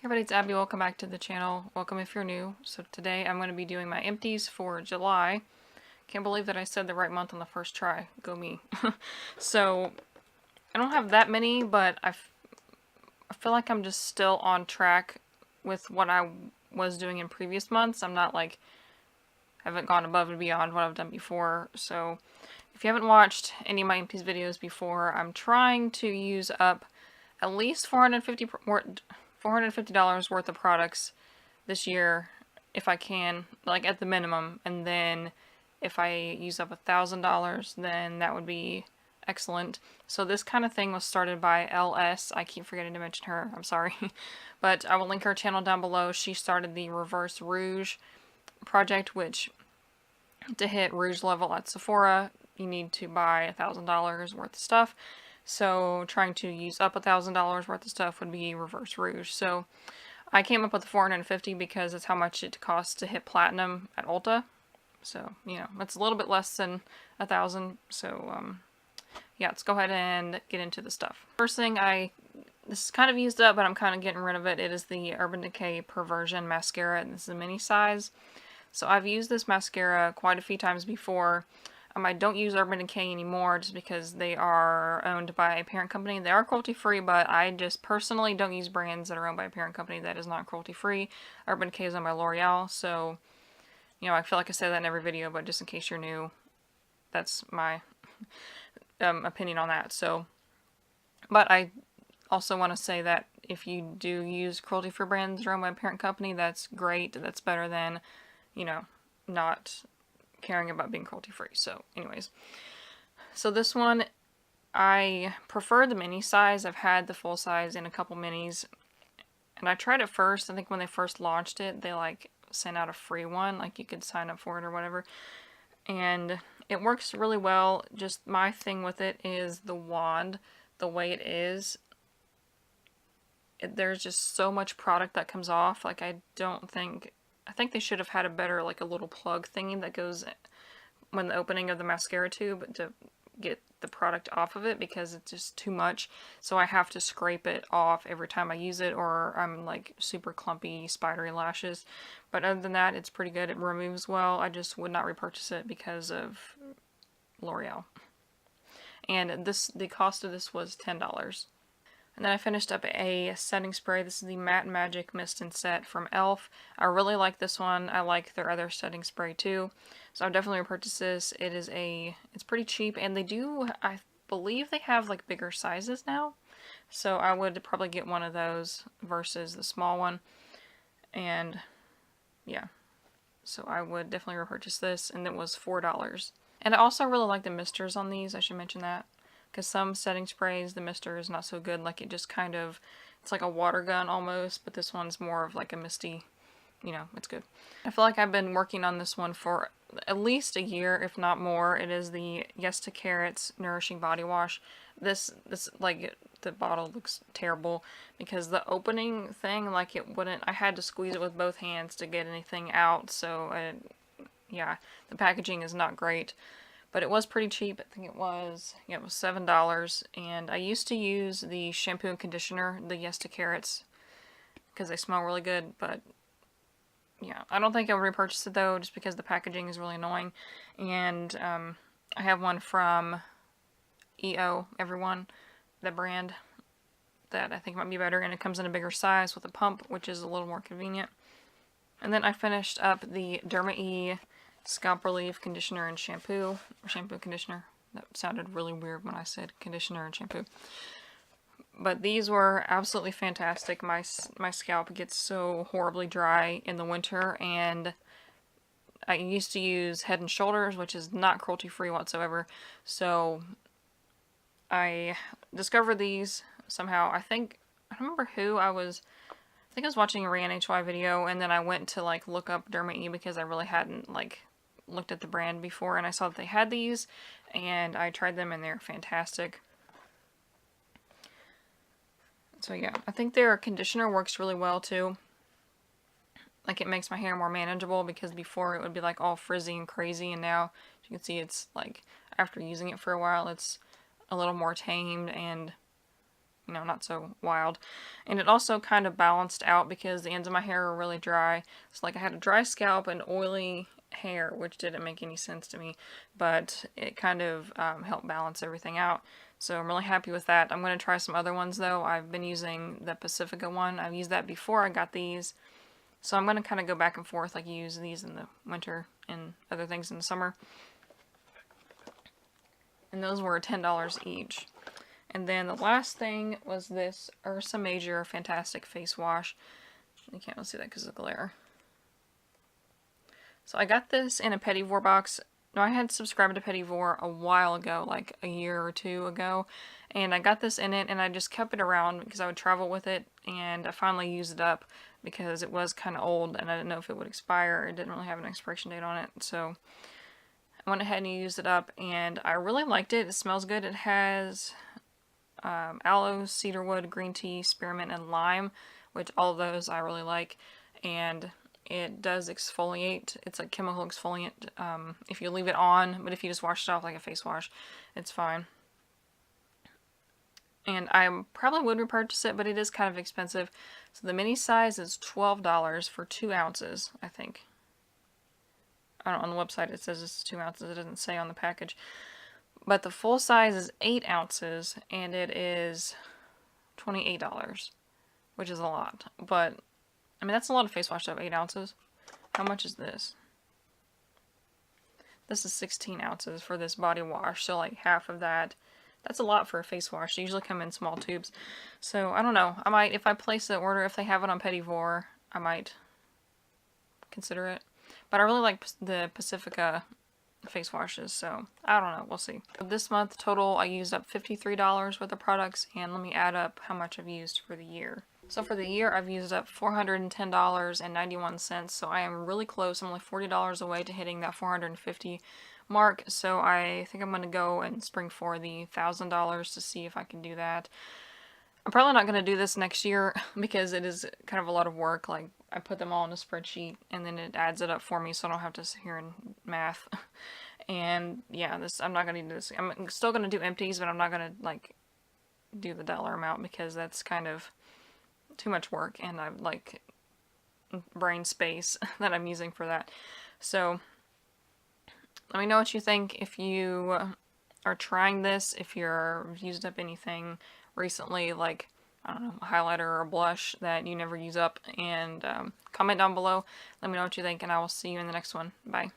Everybody, it's Abby. Welcome back to the channel. Welcome if you're new. So today I'm going to be doing my empties for July. Can't believe that I said the right month on the first try. Go me. So I don't have that many, but I feel like I'm just still on track with what I was doing in previous months. I'm not like, haven't gone above and beyond what I've done before. So if you haven't watched any of my empties videos before, I'm trying to use up at least $450 worth of products this year if I can, like at the minimum, and then if I use up $1,000 then that would be excellent. So this kind of thing was started by LS. I keep forgetting to mention her, I'm sorry. But I will link her channel down below. She started the Reverse Rouge project, which to hit Rouge level at Sephora you need to buy $1,000 worth of stuff. So trying to use up $1,000 worth of stuff would be Reverse Rouge. So I came up with the 450 because it's how much it costs to hit platinum at Ulta. So, you know, it's a little bit less than 1,000. So, yeah, let's go ahead and get into the stuff. First thing this is kind of used up, but I'm kind of getting rid of it. It is the Urban Decay Perversion Mascara, and this is a mini size. So I've used this mascara quite a few times before. I don't use Urban Decay anymore just because they are owned by a parent company. They are cruelty-free, but I just personally don't use brands that are owned by a parent company that is not cruelty-free. Urban Decay is owned by L'Oreal, so, you know, I feel like I say that in every video, but just in case you're new, that's my opinion on that. So, but I also want to say that if you do use cruelty-free brands that are owned by a parent company, that's great. That's better than, you know, not caring about being cruelty-free. So anyways, so this one, I prefer the mini size. I've had the full size in a couple minis, and I tried it first. I think when they first launched it, they like sent out a free one, like you could sign up for it or whatever, and it works really well. Just my thing with it is the wand, the way it is. There's just so much product that comes off. Like I think they should have had a better, like a little plug thingy that goes when the opening of the mascara tube to get the product off of it, because it's just too much. So I have to scrape it off every time I use it, or I'm like super clumpy, spidery lashes. But other than that, it's pretty good. It removes well. I just would not repurchase it because of L'Oreal. And the cost of this was $10. And then I finished up a setting spray. This is the Matte Magic Mist and Set from e.l.f. I really like this one. I like their other setting spray too. So I'll definitely repurchase this. It's pretty cheap, and I believe they have like bigger sizes now. So I would probably get one of those versus the small one. And yeah, so I would definitely repurchase this, and it was $4. And I also really like the misters on these. I should mention that. Because some setting sprays, the mister is not so good. Like it just kind of, it's like a water gun almost, but this one's more of like a misty, you know, it's good. I feel like I've been working on this one for at least a year, if not more. It is the Yes to Carrots Nourishing Body Wash. This like, the bottle looks terrible because the opening thing, like it wouldn't, I had to squeeze it with both hands to get anything out. So, yeah, the packaging is not great. But it was pretty cheap. I think it was $7. And I used to use the shampoo and conditioner, the Yes to Carrots, because they smell really good. But yeah, I don't think I'll repurchase it though, just because the packaging is really annoying. And I have one from EO, Everyone, the brand, that I think might be better. And it comes in a bigger size with a pump, which is a little more convenient. And then I finished up the Derma E Scalp Relief Conditioner and Shampoo. Or shampoo and conditioner. That sounded really weird when I said conditioner and shampoo. But these were absolutely fantastic. My scalp gets so horribly dry in the winter, and I used to use Head and Shoulders, which is not cruelty-free whatsoever. So I discovered these somehow. I don't remember who I think I was watching a Ryan HY video, and then I went to like look up Derma E because I really hadn't like looked at the brand before, and I saw that they had these, and I tried them, and they're fantastic. So yeah, I think their conditioner works really well too. Like it makes my hair more manageable, because before it would be like all frizzy and crazy, and now you can see it's like, after using it for a while, it's a little more tamed and you know, not so wild. And it also kind of balanced out because the ends of my hair are really dry. So like I had a dry scalp and oily hair, which didn't make any sense to me, but it kind of helped balance everything out. So I'm really happy with that. I'm going to try some other ones though. I've been using the Pacifica one. I've used that before I got these. So I'm going to kind of go back and forth, like use these in the winter and other things in the summer. And those were $10 each. And then the last thing was this Ursa Major Fantastic Face Wash. You can't really see that because of the glare. So I got this in a Petit Vour box. No, I had subscribed to Petit Vour a while ago, like a year or two ago. And I got this in it, and I just kept it around because I would travel with it. And I finally used it up because it was kind of old, and I didn't know if it would expire. It didn't really have an expiration date on it. So I went ahead and used it up, and I really liked it. It smells good. It has aloe, cedarwood, green tea, spearmint, and lime, which all of those I really like. And it does exfoliate. It's a chemical exfoliant if you leave it on, but if you just wash it off like a face wash, it's fine. And I probably would repurchase it, but it is kind of expensive. So the mini size is $12 for 2 ounces, I think. I don't know, on the website it says it's 2 ounces. It doesn't say on the package. But the full size is 8 ounces, and it is $28, which is a lot. But I mean, that's a lot of face wash though, 8 ounces. How much is this? This is 16 ounces for this body wash, so like half of that. That's a lot for a face wash. They usually come in small tubes. So, I don't know. I might, if I place the order, if they have it on Petit Vour, I might consider it. But I really like the Pacifica face washes, so I don't know. We'll see. This month, total, I used up $53 worth of products, and let me add up how much I've used for the year. So for the year, I've used up $410.91, so I am really close. I'm only $40 away to hitting that $450 mark, so I think I'm going to go and spring for the $1,000 to see if I can do that. I'm probably not going to do this next year because it is kind of a lot of work. Like, I put them all in a spreadsheet, and then it adds it up for me, so I don't have to sit here and math. And yeah, I'm not going to do this. I'm still going to do empties, but I'm not going to, like, do the dollar amount because that's kind of too much work, and I've like brain space that I'm using for that. So let me know what you think if you are trying this, if you've used up anything recently, like, I don't know, a highlighter or a blush that you never use up, and comment down below. Let me know what you think, and I will see you in the next one. Bye.